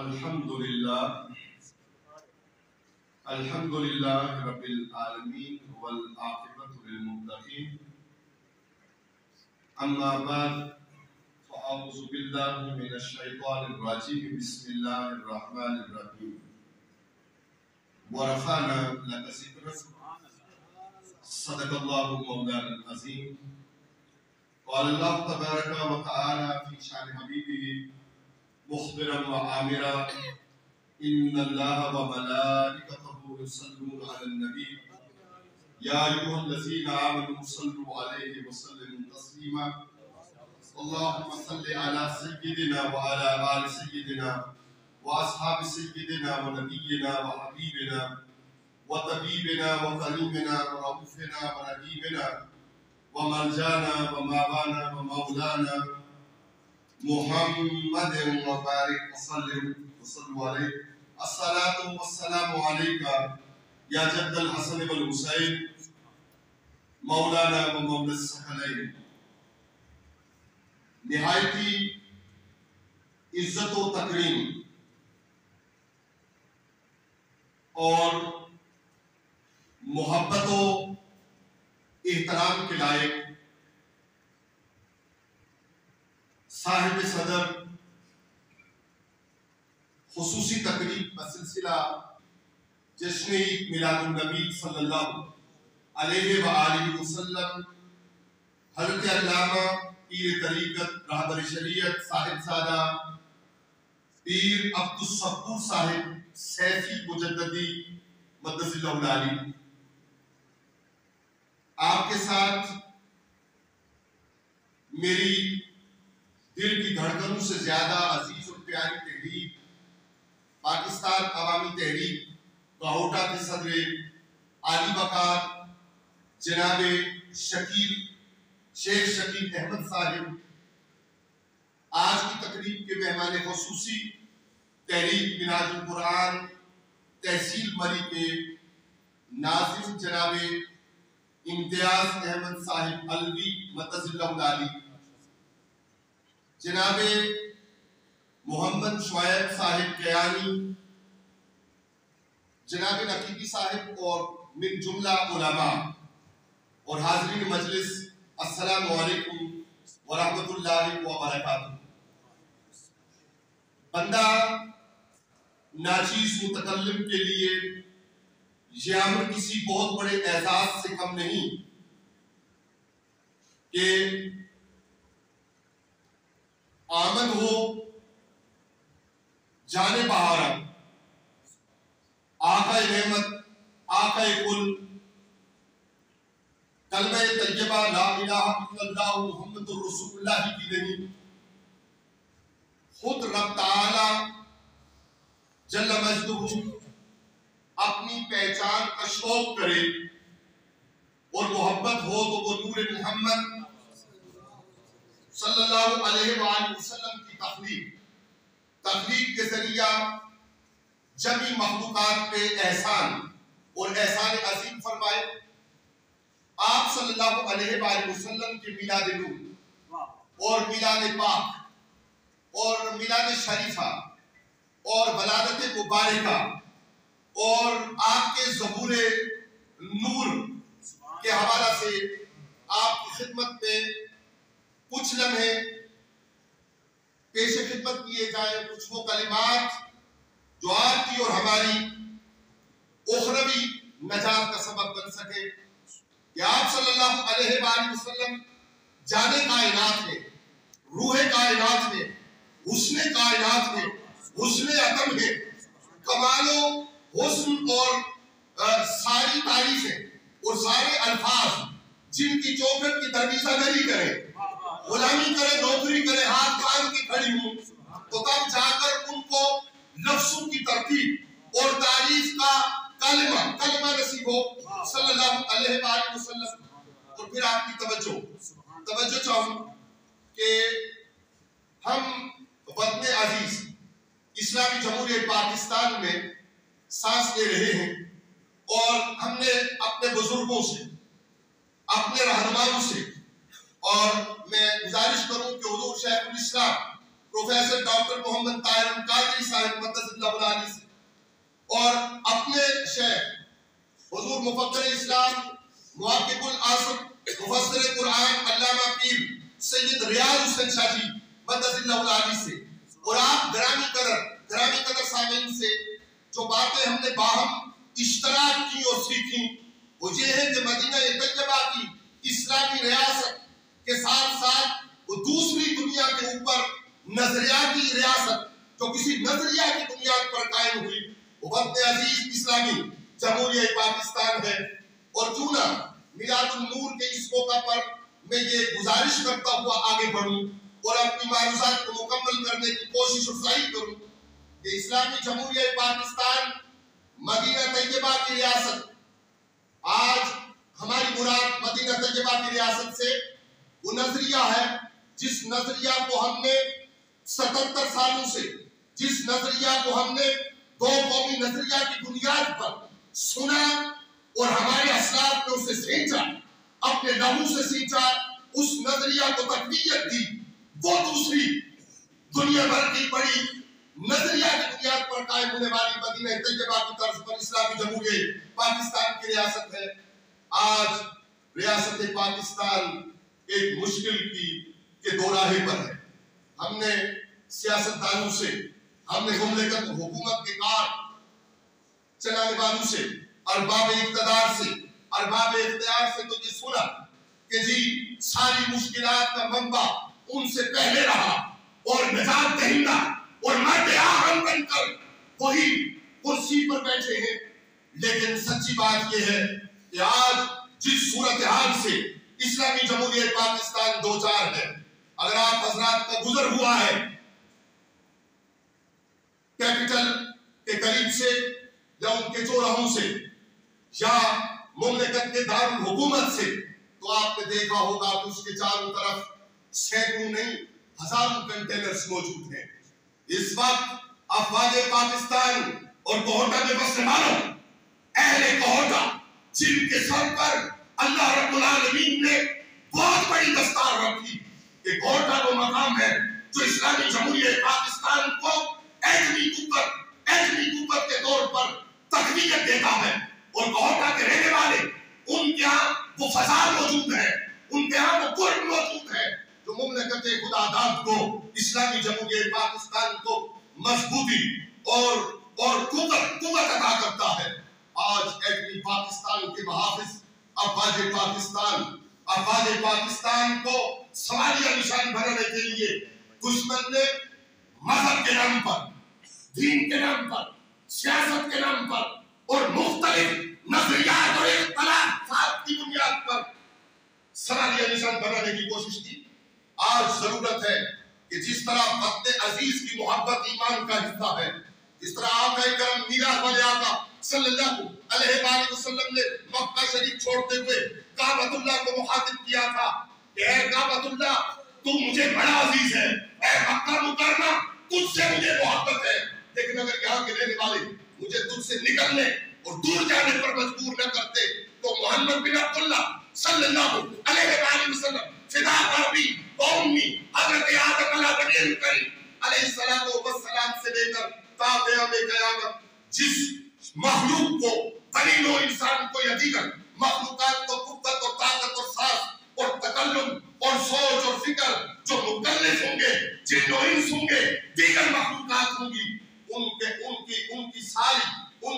الحمدللہ رب العالمین والعاقبۃ للمتقین اما بعد فاعوذ باللہ من الشیطان الرجیم بسم اللہ الرحمن الرحیم ورفعنا لک ذکرک صدق اللہ مولانا العظیم قال اللہ تبارک و تعالی فی شان حبیبہ مخبرا وعامرا ان اللہ وملائکتہ يصلون على النبي يا أيها الذين آمنوا صلوا عليه وسلموا تسليما اللهم صل على سيدنا وعلى آل سيدنا وأصحاب سيدنا ونبينا وحبيبنا وطبيبنا وكريمنا ورؤوفنا ورحيمنا وملجانا وماوانا ومولانا محمد وبارك وسلم وصلوا عليه الصلاة والسلام عليك يا جد الحسن والحسين مولانا و مولا الثقلین۔ نہایتی عزت و تکریم اور محبت و احترام کے لائق صاحب صدر خصوصی تقریب بسلسلہ جشن عید میلاد النبی صلی اللہ علیہ وآلہ وسلم حضرت علامہ پیر طریقت رہبر شریعت صاحب زادہ پیر عبدالصبور صاحب سیفی مجددی مقدس اللہ علی آپ کے ساتھ میری دل کی دھڑکنوں سے زیادہ عزیز اور پیاری تحریک پاکستان عوامی تحریک گاہوٹا کے صدر عالی وقار جناب شیخ شکیل احمد صاحب، آج کی تقریب کے مہمان خصوصی تحریک منہاج القرآن تحصیل مری کے ناظم جناب امتیاز احمد صاحب علوی مقدس اللہ علی، جناب محمد شعیب صاحب کیانی، جناب نقیبی صاحب اور من جملہ علماء اور حاضرین مجلس، السلام علیکم ورحمۃ اللہ وبرکاتہ۔ بندہ ناچیز متکلم کے لیے یہ امر کسی بہت بڑے اعزاز سے کم نہیں کہ آمد ہو جانے بہارا آقا نعمت آقا کل کلمہ طیبہ لا الہ الا اللہ محمد رسول اللہ کی نہیں، خود رب تعالی جل مجدہ اپنی پہچان کا شوق کرے اور محبت ہو تو وہ نور محمد صلی اللہ علیہ وآلہ وسلم کی تخلیق کے ذریعہ جمی مخلوقات پہ احسان اور احسان عظیم فرمائے۔ آپ صلی اللہ علیہ وآلہ وسلم کے میلاد نور اور میلاد پاک اور میلاد شریفہ اور ولادت مبارکہ اور آپ کے ظہور نور کے حوالہ سے آپ کی خدمت میں کچھ لمحے پیش خدمت کیے جائیں، کچھ وہ کلمات جو آپ کی اور ہماری اخروی نجات کا سبب بن سکے کہ آپ صلی اللہ علیہ وآلہ وسلم جان کائنات میں، روح کائنات میں، حسن کائنات میں، حسن عتم میں، کمال و حسن اور ساری تعریفیں اور سارے الفاظ جن کی چوکھٹ کی درویزہ گری کرے، غلامی کرے، نوکری کرے، ہاتھ کان کی کھڑی ہوں، تو تب جا کر ان کو لفظوں کی ترتیب اور تعریف کا کلمہ نصیب ہو صلی اللہ علیہ وآلہ وسلم۔ اور پھر آپ کی توجہ چاہوں کہ ہم وطن عزیز اسلامی جمہوریہ پاکستان میں سانس لے رہے ہیں اور ہم نے اپنے بزرگوں سے، اپنے رہنماؤں سے، اور میں گزارش کروں کہ حضور شیخ الاسلام پروفیسر ڈاکٹر محمد طاہر القادری صاحب مرحوم مفکر اسلام محقق العصر مفسر قرآن علامہ پیر سید ریاض حسین شاہ جی مدد اللہ العالی سے اور آپ گرامی قدر سامعین سے جو باتیں ہم نے باہم اشتراک کی اور سیکھی وہ یہ ہے کہ مدینہ طیبہ کی اسلامی ریاست کے ساتھ ساتھ وہ دوسری دنیا کے اوپر نظریاتی ریاست جو کسی نظریہ کی بنیاد پر قائم ہوئی وہ وطن عزیز اسلامی جمہوریہ پاکستان ہے۔ اور کیوں نہ میلاد النور کے اس موقع پر میں یہ گزارش کرتا ہوا آگے بڑھوں اور اپنی معروضات کو مکمل کرنے کی کوشش اور سعی کروں کہ اسلامی جمہوریہ پاکستان مدینہ طیبہ کی ریاست، آج ہماری مراد مدینہ طیبہ کی ریاست سے وہ نظریہ ہے جس نظریہ کو ہم نے 77 سالوں سے، جس نظریہ کو ہم نے دو قومی نظریہ کی بنیاد پر سنا اور ہمارے اسلاف نے اسے سینچا، اپنے لہو سے سینچا، اس نظریہ کو تقویت دی، وہ دوسری دنیا بھر کی بڑی نظریہ کی بنیاد پر قائم ہونے والی مدینہ طیبہ کی طرز پر اسلامی جمہوریہ پاکستان کی ریاست ہے۔ آج ریاست پاکستان ایک مشکل کے دوراہے پر ہے۔ ہم نے سیاستدانوں سے، ہم نے مملکت حکومت کے کار چلانے والوں سے، ارباب اقتدار سے، ارباب اختیار سے تو یہ سنا کہ جی ساری مشکلات کا منبع ان سے پہلے رہا اور نجات دہندہ اور مرد اعظم بن کر وہی کرسی پر بیٹھے ہیں، لیکن سچی بات یہ ہے کہ آج جس صورتحال سے اسلامی جمہوریہ پاکستان دو چار ہے، اگر آپ حضرات کا گزر ہوا ہے کیپٹل کے قریب سے یا ان کے چوراہوں سے یا مملکت کے دارالحکومت سے، تو آپ نے دیکھا ہوگا کہ اس کے چاروں طرف سینکڑوں نہیں ہزاروں کنٹینرز موجود ہیں۔ اس وقت افواج پاکستان اور کوہٹا کے بسنے والوں، اہل کوہٹا، جن کے سر پر اللہ رب العالمین نے بہت بڑی دستار رکھی کہ کوہٹا وہ مقام ہے جو اسلامی جمہوریہ پاکستان کو ایٹمی قوت کے طور پر تقویت دیتا ہے، اور کوہٹا کے رہنے والے ان کے ہاں وہ فضا موجود ہے، ان کے ہاں وہ قرب موجود ہے جو مملکت خدا داد کو، اسلامی جمہوریہ پاکستان کو مضبوطی اور قوت عطا کرتا ہے۔ آج ایٹمی پاکستان کے محافظ افواج پاکستان کو سوالیہ نشان بنانے کے لیے دشمن نے مذہب کے نام پر، دین کے نام پر، سیاست کے نام پر اور مختلف نظریات اور اختلافات کی بنیاد پر سوالیہ نشان بنانے کی کوشش کی۔ آج ضرورت ہے کہ جس طرح وطن عزیز کی محبت ایمان کا حصہ ہے، جس طرح آقا کرم میراث والے آقا صلی اللہ علیہ وآلہ وسلم نے مکہ شریف چھوڑتے ہوئے کعبۃ اللہ کو مخاطب کیا تھا کہ اے کعبۃ اللہ تو مجھے بڑا عزیز ہے، اے مکہ مکرمہ تجھ سے مجھے محبت ہے، لیکن اگر یہاں کے رہنے والے مجھے تجھ سے نکلنے اور دور جانے پر مجبور نہ کرتے تو محمد بن عبداللہ صلی اللہ علیہ وآلہ وسلم فدا ابی و امی حضرت آدم علیہ السلام سے لے کر تا قیام قیامت جس مخلوق کو، بنی نوع انسان کو یا دیگر مخلوقات کو قوت اور طاقت اور ساز اور تکلم اور سوچ اور فکر جو مکلف ہوں گے، جن و انس ہوں گے، دیگر مخلوقات ہوں گی، ان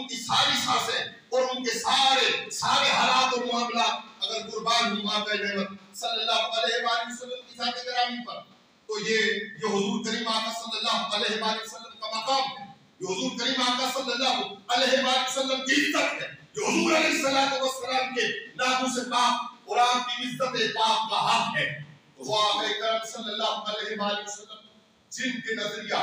کی ساری سانسیں اور ان کے سارے حالات اور معاملات اگر قربان ہوں آقا نعمت صلی اللہ علیہ وآلہ وسلم کی ذات گرامی پر، تو یہ حضور کریم آقا صلی اللہ علیہ وآلہ وسلم کا مقام ہے، یہ حضور کریم آقا صلی اللہ علیہ وآلہ وسلم کی عزت ہے، یہ حضور علیہ السلام کے ناموس پاک اور آپ کی عزت پاک کا حق ہے۔ تو وہ آقا کرم صلی اللہ علیہ وآلہ وسلم جن کے نظریہ،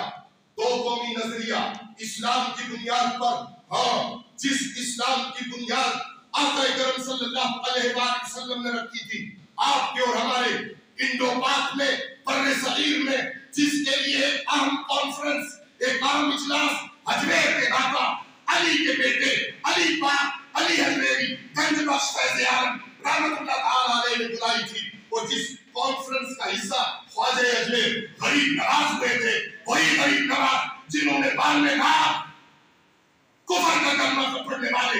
دو قومی نظریہ اسلام کی بنیاد پر، ہاں جس اسلام کی بنیاد آقا کرم صلی اللہ علیہ وآلہ وسلم نے رکھی تھی، آپ کے اور ہمارے انڈو پاک میں، بر صغیر میں، جس کے لیے ایک اہم کانفرنس، ایک اہم اجلاس حجویر کے آقا علی کے بیٹے علی پاک علی حجویری گنج بخش فیض عالم رحمت اللہ تعالی علیہ نے بلائی تھی، اور جس کانفرنس کا حصہ خواجہ اجمیر غریب نواز ہوئے تھے، وہی غریب نواز جنہوں نے بعد میں کہا کفر کا کلمہ پڑھنے والے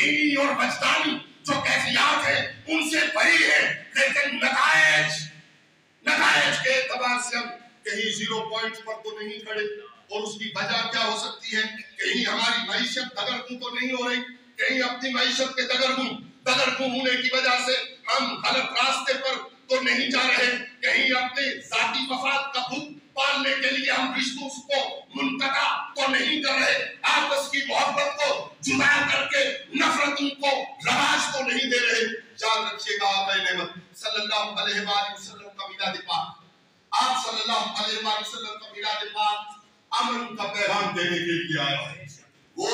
دینی اور وجدانی جو کیفیات ہیں ان سے بری ہے، لیکن نتائج کے اعتبار سے ہم کہیں 0 پوائنٹ پر تو نہیں کھڑے. اور اس کی وجہ کیا ہو سکتی ہے؟ کہیں ہماری معیشت دگرگوں تو نہیں ہو رہی، کہیں اپنی معیشت کے دگرگوں ہونے کی وجہ سے ہم غلط راستے پر تو نہیں جا رہے، کہیں اپنے ذاتی مفاد کا بت پالنے کے لیے ہم رشتوں کو منقطع تو نہیں کر رہے، آپس کی محبت کو جدا کر کے نفرتوں کو رواج تو نہیں دے رہے. یاد رکھیے گا آقا نعمت صلی اللہ علیہ وآلہ وسلم کا میلاد پاک، آپ صلی اللہ علیہ وآلہ وسلم کا میلاد پاک امن کا پیغام دینے کے لیے آیا ہے. وہ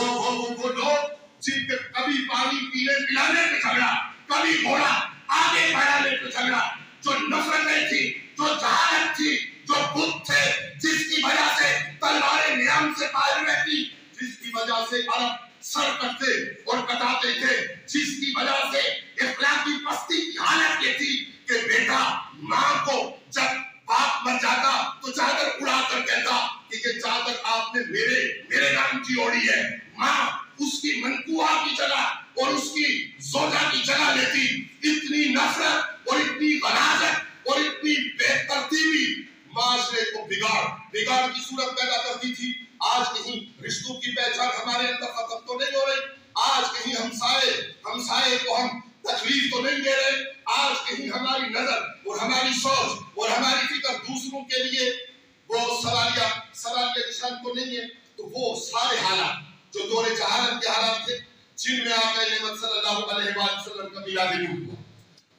لوگ جن کے کبھی پانی پینے پلانے پہ جھگڑا، کبھی گھوڑا آگے بڑھانے پہ جھگڑا، جو نفرتیں تھی، جو جہالت تھی، جو بت تھے، جس کی وجہ سے تلواریں نیام سے باہر رہتی، جس کی وجہ سے عرب سر کٹتے اور کٹاتے تھے، جس کی وجہ سے اخلاقی پستی کی حالت یہ تھی کہ بیٹا ماں کو جب باپ مر جاتا تو چادر اڑا کر کہتا کہ یہ چادر آپ نے میرے نام کی اوڑی ہے. ماں اس کی منقوہ کی جگہ اور اس کی زوجہ کی جگہ لیتی. اتنی نفرت اور اتنی غلاظت اور اتنی بے ترتیبی معاشرے کو بگاڑ کی صورت پیدا کرتی تھی. آج کہیں رشتوں کی پہچان ہمارے اندر ختم تو نہیں ہو رہی، آج کہیں ہمسائے کو ہم تکلیف تو نہیں دے رہے، آج کہیں ہماری نظر اور ہماری سوچ اور ہماری فکر دوسروں کے لیے وہ سوالیہ نشان تو نہیں ہے. تو وہ سارے حالات جو دور جہالت کے حالات تھے جن میں آقا نعمت صلی اللہ علیہ وآلہ وسلم کا میلاد نور ہوا،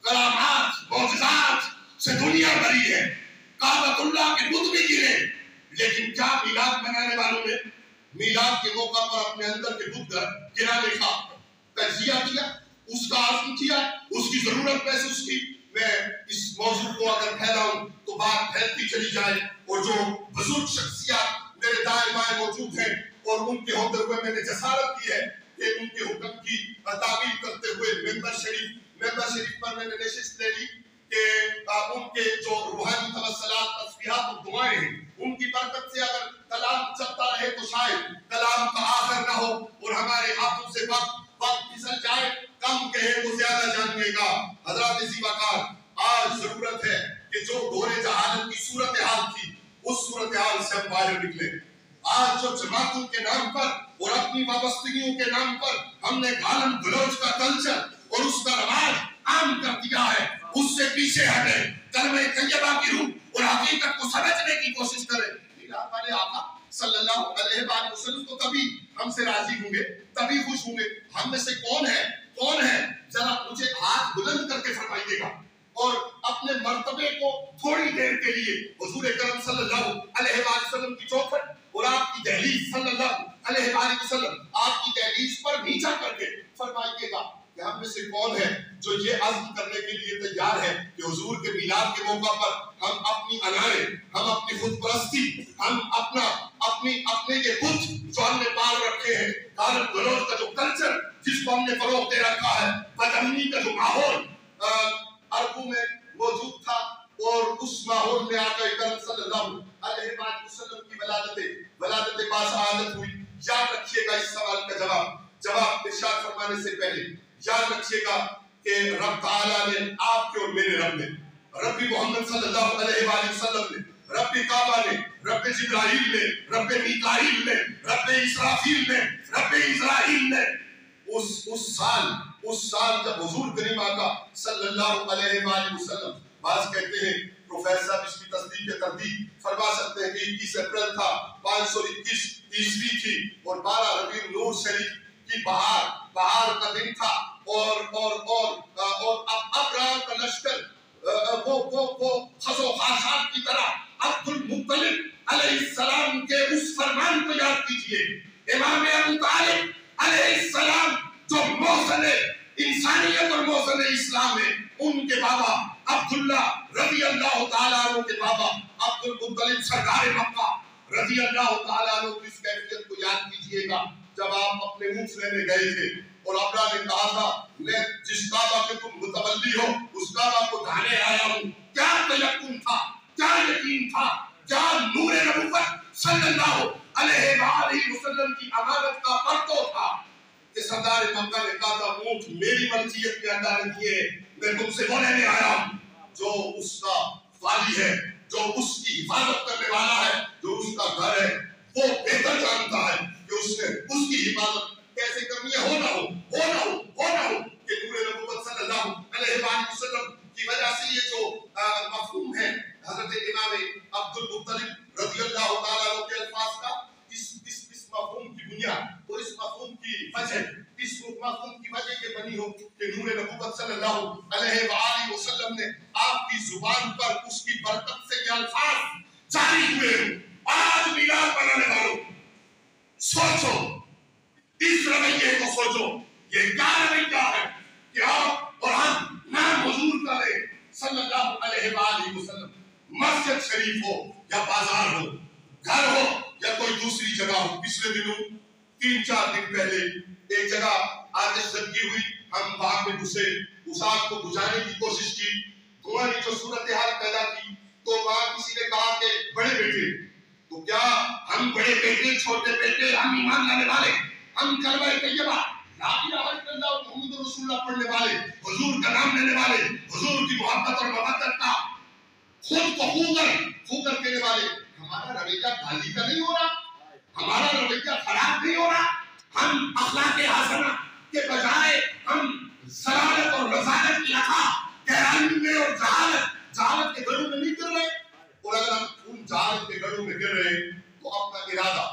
کرامات معجزات سے دنیا بھری ہے، کعبۃ اللہ کے بت بھی گرے، لیکن کیا میلاد منانے والوں نے میلاد کے موقع پر اپنے اندر کے بت گرانے کا تجزیہ کیا، اس کا عزم کیا، اس کی ضرورت محسوس کی؟ میں اس موضوع کو اگر پھیلاؤں تو بات پھیلتی چلی جائے، اور جو بزرگ شخصیات میرے دائیں بائیں موجود ہیں اور ان کے ہوتے ہوئے میں نے جسارت کی ہے کہ ان کے حکم کی تعبیر کرتے ہوئے ممبر شریف پر میں نے نشست لے لی کہ ان کے جو روحانی توسلات، تسبیحات اور دعائیں ہیں ان کی برکت سے اگر کلام چلتا رہے تو شاید کلام کا آخر نہ ہو اور ہمارے ہاتھوں سے وقت پھسل جائے. کم کہے تو زیادہ جاننے کا. حضرات زیباکار، آج ضرورت ہے کہ جو دور جہالت کی صورتحال تھی اس صورتحال سے ہم باہر نکلیں. آج جو جماعتوں کے نام پر اور اپنی وابستگیوں کے نام پر ہم نے گالم گلوچ کا کلچر اور اس کا رواج عام کر دیا ہے، اس سے پیچھے ہٹے، کلمہ طیبہ کی روح اور حقیقت کو سمجھنے کی کوشش کریں. میلاد والے آقا صلی اللہ علیہ وآلہ وسلم تو تبھی ہم سے راضی ہوں گے، تبھی خوش ہوں گے. ہم میں سے کون ہے ذرا مجھے ہاتھ بلند کر کے فرمائیے گا اور اپنے مرتبے کو تھوڑی دیر کے لیے حضور کرم صلی اللہ علیہ وآلہ وسلم کی چوکھٹ اور آپ کی دہلیز صلی اللہ علیہ وآلہ وسلم آپ کی دہلیز پر نیچا کر کے فرمائیے گا کہ ہم میں سے کون ہے جو یہ عزم کرنے کے لیے تیار ہے کہ حضور کے میلاد کے موقع پر ہم اپنی انانے، ہم اپنی خود پرستی، ہم اپنے یہ بت جو ہم نے پال رکھے ہیں، گالم گلوچ کا جو کلچر جس کو ہم نے فروغ دے رکھا ہے، بدامنی کا جو ماحول عربوں میں موجود تھا، اور اس ماحول میں آقا کرم صلی اللہ علیہ وآلہ وسلم کی ولادت باسعادت ہوئی. یاد رکھیے گا اس سوال کا جواب ارشاد فرمانے سے پہلے یاد رکھیے گا کہ رب تعالیٰ نے آپ کے اور میرے رب نے، رب محمد صلی اللہ علیہ وآلہ وسلم نے، رب کعبہ نے، رب جبرائیل نے، رب میکائیل نے، رب اسرافیل نے، رب اسرائیل نے اس سال جب حضور کریم آقا صلی اللہ علیہ وآلہ وسلم، بعض کہتے ہیں پروفیسر صاحب اس کی تصدیق کے تردید فرما سکتے ہیں کہ 21 اپریل تھا، 521 عیسوی تھی اور 12 ربیع النور شریف کی بہار کا دن تھا، اور ابرار کا لشکر وہ خس و خاشاک کی طرح عبد المطلب علیہ السلام کے اس فرمان کو یاد کیجئے. امام ابو طالب علیہ السلام جو محسن انسانیت اور محسن اسلام ہے، ان کے بابا عبداللہ رضی اللہ تعالیٰ عنہ کے بابا عبد المطلب سرکار مکہ رضی اللہ تعالیٰ عنہ کی اس کیفیت کو یاد کیجئے گا جب آپ اپنے اونٹ لینے گئے تھے اور ابرا نے کہا تھا میں جس کعبہ کے تم متولی ہو اس کعبہ کو ڈھانے آیا ہوں. کیا تیقن تھا، کیا یقین تھا، کیا نور نبوت صلی اللہ علیہ وآلہ وسلم کی امانت کا پرتو تھا کہ سردار مکہ نے کہا تھا اونٹ میری ملکیت کے اندر نہیں ہے، میں تم سے وہ لینے آیا ہوں جو اس کا والی ہے، جو اس کی حفاظت کرنے والا ہے، جو اس کا گھر ہے وہ بہتر جانتا ہے کہ اس نے اس کی حفاظت کیسے کرنی ہے۔ ہو نہ ہو کہ نور نبوت صلی اللہ علیہ وآلہ وسلم کی وجہ سے یہ جو مفہوم ہے حضرت امام عبد المطلب رضی اللہ تعالیٰ عنہ کے الفاظ کا، اس مفہوم کی بنیاد اور اس مفہوم کی وجہ یہ بنی ہو کہ نور نبوت صلی اللہ علیہ وآلہ وسلم نے آپ کی زبان پر اس کی برکت سے یہ الفاظ جاری ہوئے ہوں۔ آج میلاد منانے والوں سوچو، اس رویے کو سوچو، یہ کیا رویہ ہے کہ آپ اور ہم نام حضور کا لیں صلی اللہ علیہ وآلہ وسلم، مسجد شریف ہو یا بازار ہو، گھر ہو یا کوئی دوسری جگہ ہو۔ پچھلے دنوں 3-4 دن پہلے ایک جگہ آتش زدگی ہوئی، ہم باغ میں گھسے، اس آگ کو بجھانے کی کوشش کی، دھواں نے جو صورتحال پیدا کی، تو وہاں کسی نے کہا کہ بڑے بیٹے، تو کیا ہم بڑے بیٹے، چھوٹے بیٹے، ہم ایمان لانے والے، ہم کلمہ طیبہ لا الہ الا اللہ محمد رسول اللہ پڑھنے والے، حضور کا نام لینے والے، حضور کی محبت اور مودت کا خود کو خوگر کہنے والے، ہمارا رویہ گالی کا نہیں ہو رہا، ہمارا رویہ خراب نہیں ہو رہا، ہم اخلاق حسنہ کے بجائے ہم ضلالت اور رذالت کی گہرائی میں اور جہالت کے گڑھوں میں نہیں گر رہے۔ اور اگر ہم ان جہالت کے گڑھوں میں گر رہے ہیں تو اپنا ارادہ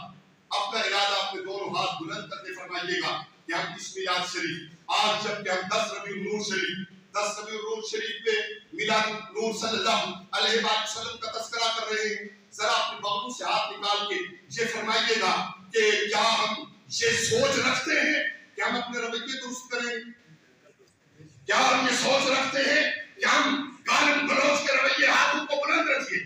اپنے دونوں ہاتھ بلند کرتے فرمائیے گا کہ ہم اس میلاد شریف، آج جب کہ ہم 10 ربیع النور شریف پہ میلاد نور صلی اللہ علیہ وسلم کا تذکرہ کر رہے ہیں، ذرا اپنے بغلوں سے ہاتھ نکال کے یہ فرمائیے گا کہ کیا ہم یہ سوچ رکھتے ہیں کہ ہم اپنے رویے درست کریں؟ کیا ہم یہ سوچ رکھتے ہیں کہ ہم گالم گلوچ کے رویے ہاتھوں کو بلند رکھیے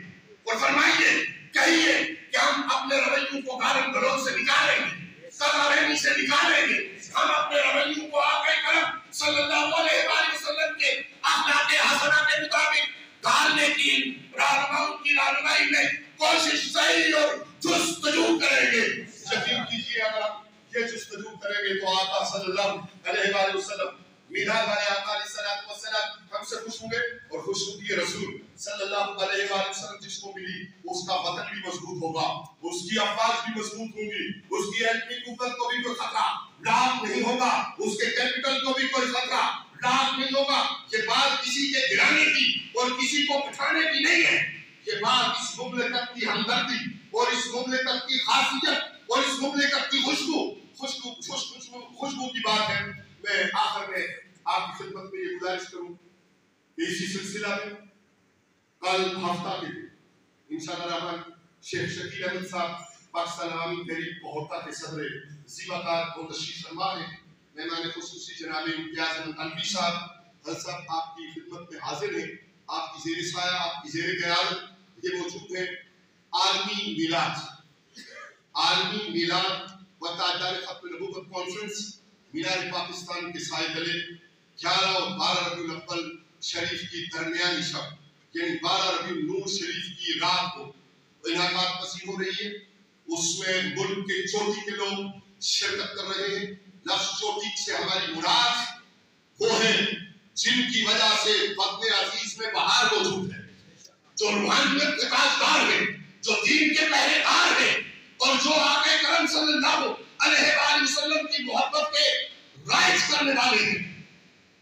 اور فرمائیے، کہیے کہ ہم اپنے رویوں کو گالم گلوچ سے نکالیں گے، سرارہمی سے نکالیں گے، ہم اپنے رویوں کو آقا کرم صلی اللہ علیہ وآلہ وسلم کے اخلاق حسنہ کے مطابق ڈالنے کی رہنمائی میں کوشش صحیح اور جستجو کریں گے۔ یقین کیجیے اگر ہم یہ جستجو کریں گے تو آقا صلی اللہ علیہ وآلہ وسلم، میلاد والے آقا علیہ السلام ہم سے خوش ہوں گے، اور خوش ہوتی رسول صلی اللہ علیہ وآلہ وسلم جس کو ملی اس کا وطن بھی مضبوط ہوگا، اس کی افواج بھی مضبوط ہوں گی، اس کی علمی قوت کو بھی کوئی خطرہ لاحق نہیں ہوگا، اس کے کیپٹل کو بھی کوئی خطرہ لاحق نہیں ہوگا۔ یہ بات کسی کے گرانے کی اور کسی کو بٹھانے کی نہیں ہے، یہ بات اس مملکت کی ہمدردی اور اس مملکت کی خاصیت اور اس مملکت کی خوشبو کی بات ہے۔ میں آخر میں آپ کی خدمت میں یہ گزارش کروں کہ اسی سلسلہ میں کل ہفتہ کے دن انشاءاللہ الرحمن شیخ شکیل احمد صاحب پاکستان عوامی تحریک کوہٹا کے صدر زیباکار وہ تشریف فرما ہیں۔ مہمان خصوصی جناب امتیاز احمد الوی صاحب، حضرت صاحب آپ کی خدمت میں حاضر ہیں، آپ کی زیر سایہ، آپ کی زیر قیادت یہ موجود ہیں۔ عالمی میلاد و تاجدار ختم نبوت کانفرنس مینار پاکستان کے سائے تلے 11 اور 12 ربیع الاول شریف کی درمیانی شب یعنی 12 ربیع النور شریف کی رات کو انعقاد پذیر ہو رہی ہے۔ اس میں ملک کے چوٹی کے لوگ شرکت کر رہے ہیں۔ لفظ چوٹی سے ہماری مراد وہ ہیں جن کی وجہ سے وطن عزیز میں بہار موجود ہے، جو روحانیت کے تاجدار ہیں، جو دین کے پہرے دار ہیں، اور جو آقا کرم صلی اللہ علیہ وآلہ وسلم کی محبت کے رائج کرنے والے ہیں۔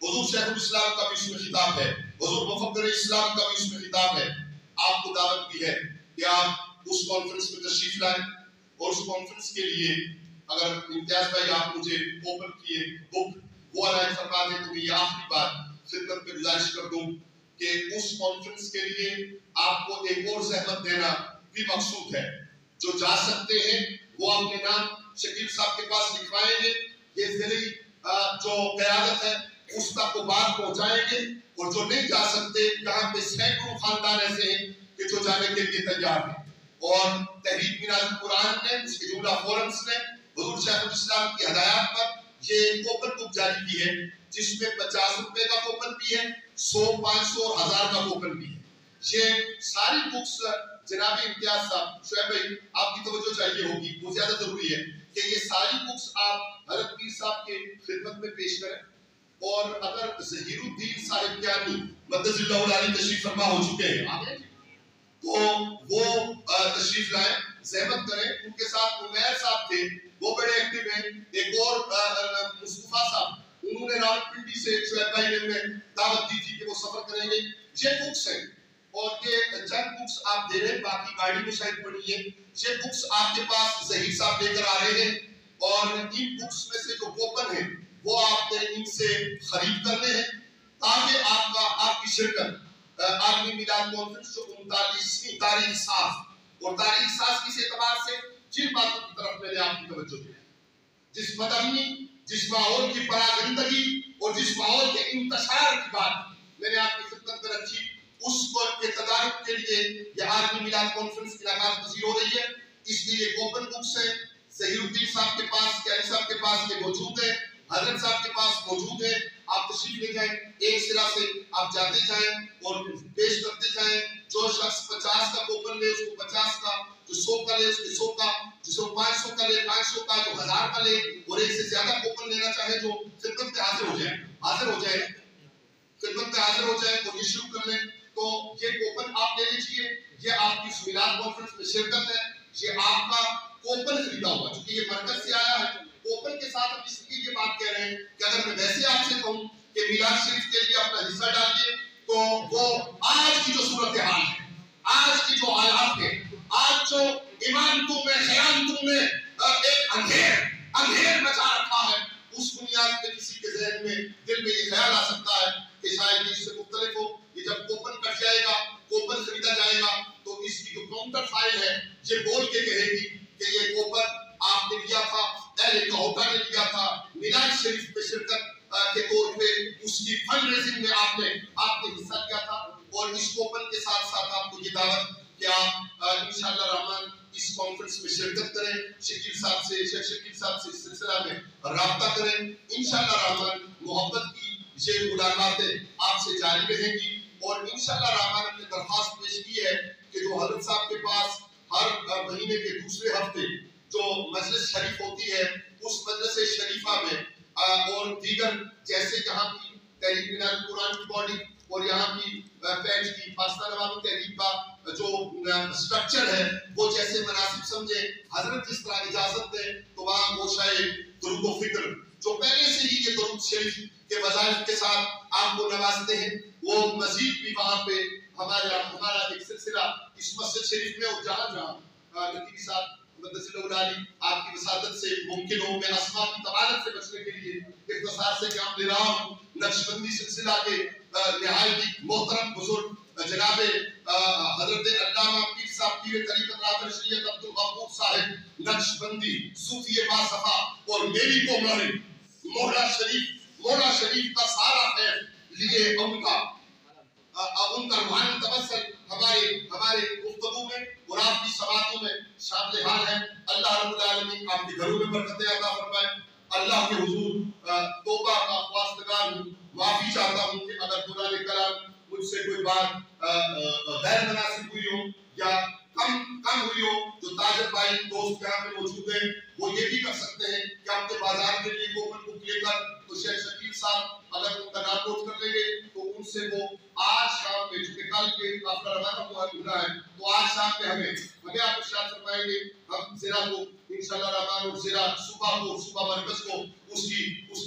حضور شیخ الاسلام کا بھی اس میں خطاب ہے، حضور مفکر اسلام کا بھی اس میں خطاب ہے۔ آپ کو دعوت کی ہے کہ آپ اس کانفرنس میں تشریف لائیں، اور اس کانفرنس کے لیے اگر امتیاز بھائی آپ مجھے اوپن کیے بک وہ عنایت فرما دیں تو میں یہ آخری بار خدمت میں گزارش کر دوں کہ اس کانفرنس کے لیے آپ کو ایک اور زحمت دینا بھی مقصود ہے۔ جو جا سکتے ہیں وہ اپنے نام شکیل صاحب کے پاس لکھوائیں گے، یہ ذریعی جو قیادت ہے اس تک کو بات پہنچائیں گے، اور جو نہیں جا سکتے یہاں پہ سینکڑوں خاندان ایسے ہیں کہ جو جانے کے لیے تیار ہیں۔ اور تحریک مینار القرآن نے، اس کے جملہ فورمز نے حضور شیخ الاسلام کی ہدایات پر یہ کوپن بک جاری کی ہے، جس میں 50 روپے کا کوپن بھی ہے، 100، 500 اور 1000 کا کوپن بھی ہے۔ یہ ساری بکس جناب امتیاز صاحب، شعیب بھائی آپ کی توجہ چاہیے ہوگی، وہ زیادہ ضروری ہے کہ یہ ساری بکس آپ حضرت پیر صاحب کے خدمت میں پیش کریں. اور اگر ظہیر الدین صاحب کیانی مدد اللہ علیہ تشریف فرما ہو چکے ہیں آگے تو وہ تشریف لائیں, زحمت کریں. ان کے ساتھ عمیر صاحب تھے, وہ بڑے ایکٹیو ہیں. ایک اور مصطفیٰ صاحب, انہوں نے راولپنڈی سے شعیب بھائی نے ہمیں دعوت دی تھی کہ وہ سفر کریں گے. یہ بکس ہیں اور یہ چند بکس آپ دے رہے ہیں, باقی گاڑی میں شاید پڑی ہے. یہ بکس آپ کے پاس ظہیر صاحب لے کر آ رہے ہیں اور ان بکس میں سے جو کوپن ہیں وہ آپ نے ان سے خرید کرنے ہیں تاکہ آپ کی شرکت عالمی میلاد کانفرنس جو 39ویں تاریخ ساز, اور تاریخ ساز کس اعتبار سے, جن باتوں کی طرف میں نے آپ کی توجہ دی, جس مدنی, جس ماحول کی پراگندگی اور جس ماحول کے انتشار کی بات میں نے آپ کی خدمت میں رکھی, اس کو کے تدارک کے لیے یہ عالمی میلاد کانفرنس کی ناکام پذیر ہو رہی ہے. اس لیے یہ کوپن بکس ہیں ظہیر الدین صاحب کے پاس, کیانی صاحب کے پاس یہ موجود ہے, حضرت صاحب کے پاس موجود ہے. آپ تشریف لے جائیں, ایک سرا سے آپ جاتے جائیں اور پیش کرتے جائیں. جو شخص 50 کا کوپن لے اس کو 50 کا, جو 100 کا لے اس کو 100 کا, جو 500 کا لے 500 کا, جو 1000 کا لے اور ایک سے زیادہ کوپن لینا چاہے جو خدمت میں حاضر ہو جائے خدمت میں حاضر ہو جائے اور یہ شروع کر لیں. تو یہ کوپن آپ لے لیجئے, یہ آپ کی میلاد کانفرنس میں شرکت ہے, یہ آپ کا کوپن خریدا ہوگا چونکہ یہ مرکز سے آیا ہے. کوپن کے ساتھ ہم اس لیے یہ بات کہہ رہے ہیں کہ اگر میں ویسے آپ سے کہوں کہ میلاد شریف کے لیے اپنا حصہ ڈالیے تو وہ آج کی جو صورتحال ہے, آج کی جو حالات ہے, آج جو ایمانتوں میں خیانتوں میں ایک اندھیر مچا رکھا ہے, اس بنیاد پہ کسی کے ذہن میں دل میں یہ خیال آ سکتا ہے کہ شاید یہ اس سے مختلف ہو. یہ جب کوپن کٹ جائے گا, کوپن خریدا جائے گا تو اس کی جو کاؤنٹر فائل ہے یہ بول کے کہے گی کہ یہ کوپن آپ نے لیا تھا, اہل کہوٹا نے لیا تھا, میلاد شریف میں شرکت کے طور پہ اس کی فنڈ ریزنگ میں آپ نے حصہ لیا تھا. اور اس کوپن کے ساتھ ساتھ آپ کو یہ دعوت کہ آپ انشاءاللہ الرحمن اس کانفرنس میں شرکت کریں, شکیل صاحب سے, شیخ شکیل صاحب سے اس سلسلہ میں رابطہ کریں. انشاءاللہ الرحمن محبت کی یہ ملاقاتیں آپ سے جاری رہیں گی. اور انشاءاللہ الرحمن نے درخواست پیش کی ہے کہ جو حضرت صاحب کے پاس ہر مہینے کے دوسرے ہفتے جو مجلس شریف ہوتی ہے, اس مجلس شریفہ میں اور دیگر جیسے جہاں کی تحریک مینار القرآن کی باڈی اور یہاں کی پیج کی پاکستان عوامی تحریک کا جو سٹرکچر ہے وہ جیسے مناسب سمجھے, حضرت جس طرح اجازت دیں تو وہاں گوشہ درود و فکر جو پہلے سے ہی یہ درود شریف کے وظائف کے ساتھ آپ کو نوازتے ہیں, وہ مزید بھی وہاں پہ ہمارا ایک سلسلہ اس مسجد شریف میں, اور جہاں نقیبی صاحب مدثر العلی آپ کی وساطت سے ممکن ہو, میں اسماء کی طوالت سے بچنے کے لیے اختصار سے کام لے رہا ہوں. نقشبندی سلسلہ کے نہایت محترم بزرگ جناب حضرت علامہ پیر صاحب پیر طریقت راہبر شریعت عبد الغفور صاحب نقشبندی صوفی باصفا اور میری کو مولا شریف کا سارا خیر لیے ان کا روحانی توسل ہمارے گفتگو میں اور آپ کی سماعتوں میں شامل حال ہے. اللہ رب العالمین آپ کے گھروں میں برکتیں عطا فرمائے. اللہ کے حضور توبہ کا خواستگار ہوں, معافی چاہتا ہوں کہ اگر قرآن کلام مجھ سے کوئی بات غیر مناسب ہوئی ہو یا کم ہوئی ہو. جو تاجر بھائی دوست یہاں پہ موجود ہیں وہ یہ بھی کر سکتے ہیں کہ اپنے بازار کے لیے کوپن بک لے کر تو شیخ شکیل صاحب اگر ان کا نام نوٹ کر لیں گے تو ان سے وہ آج شام میں, چونکہ کل کے آپ کا روانہ ہوا ہے تو آج شام میں ہمیں آپ ارشاد فرمائیں گے. ہم ضلع کو انشاءاللہ الرحمن اور ضلع صوبہ مرکز کو اس کی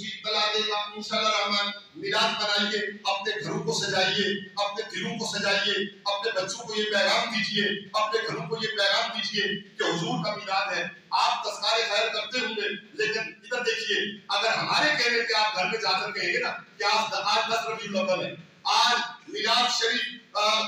اطلاع دے گا. انشاءاللہ الرحمن میلاد منائیے, اپنے گھروں کو سجائیے, اپنے دلوں کو سجائیے, اپنے بچوں کو یہ پیغام دیجیے, اپنے گھروں کو یہ پیغام دیجیے کہ حضور کا میلاد ہے. آپ تذکار خیر کرتے ہوں گے لیکن ادھر دیکھیے, اگر ہمارے کہنے پہ آپ گھر میں جا کر کہیں گے نا کہ آج 10 ربیع الاول ہے, آج میلاد شریف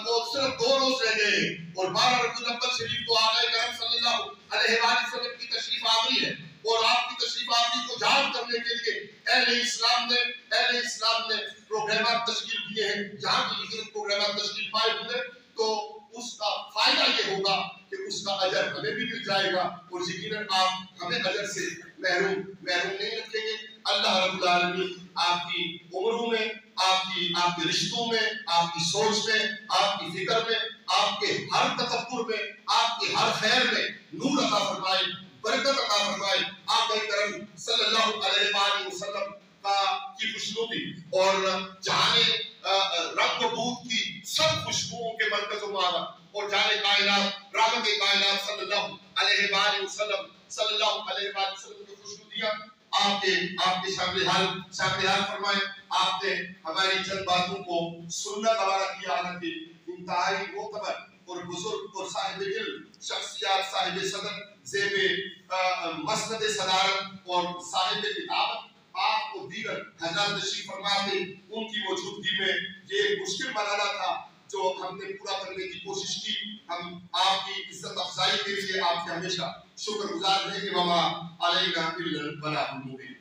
کو صرف 2 روز رہ گئے ہیں اور 12 ربیع الاول شریف کو آقا کرم صلی اللہ علیہ وآلہ وسلم کی تشریف آوری ہے, اور آپ کی تشریف آوری کو جان کرنے کے لیے اہل اسلام نے پروگرامات تشکیل کیے ہیں. جہاں کی پروگرامات تشکیل پائے ہوئے تو اس کا فائدہ یہ ہوگا کہ اس کا اجر ہمیں بھی مل جائے گا اور یقیناً آپ ہمیں اجر سے محروم نہیں رکھیں گے. اللہ رب العالمین آپ کی عمروں میں, آپ کے رشتوں میں, آپ کی سوچ میں, آپ کی فکر میں, آپ کے ہر تفکر میں, آپ کے ہر خیر میں نور عطا فرمائے, برکت عطا فرمائے. آپ کرم صلی اللہ علیہ وآلہ خوشبو تھی اور جہاں رنگ و بود کی سب خوشبوؤں کے مرکز و مانا اور جانے کائنات رحمت کائنات صلی اللہ علیہ وآلہ وسلم کی خوشبو دیا. آپ کے شامل حال فرمائے. آپ نے ہماری چند باتوں کو سننا گوارا کیا، حالانکہ انتہائی معتبر اور بزرگ اور صاحب علم شخصیات، صاحب صدر، زیب مسند صدارت اور صاحب کتابت آپ کو دیگر حضرات تشریف فرما تھے. ان کی موجودگی میں یہ مشکل مرحلہ تھا جو ہم نے پورا کرنے کی کوشش کی. ہم آپ کی عزت افزائی کے لیے آپ کے ہمیشہ شکر گزار رہیں گے. وما علینا الا البلاغ المبین.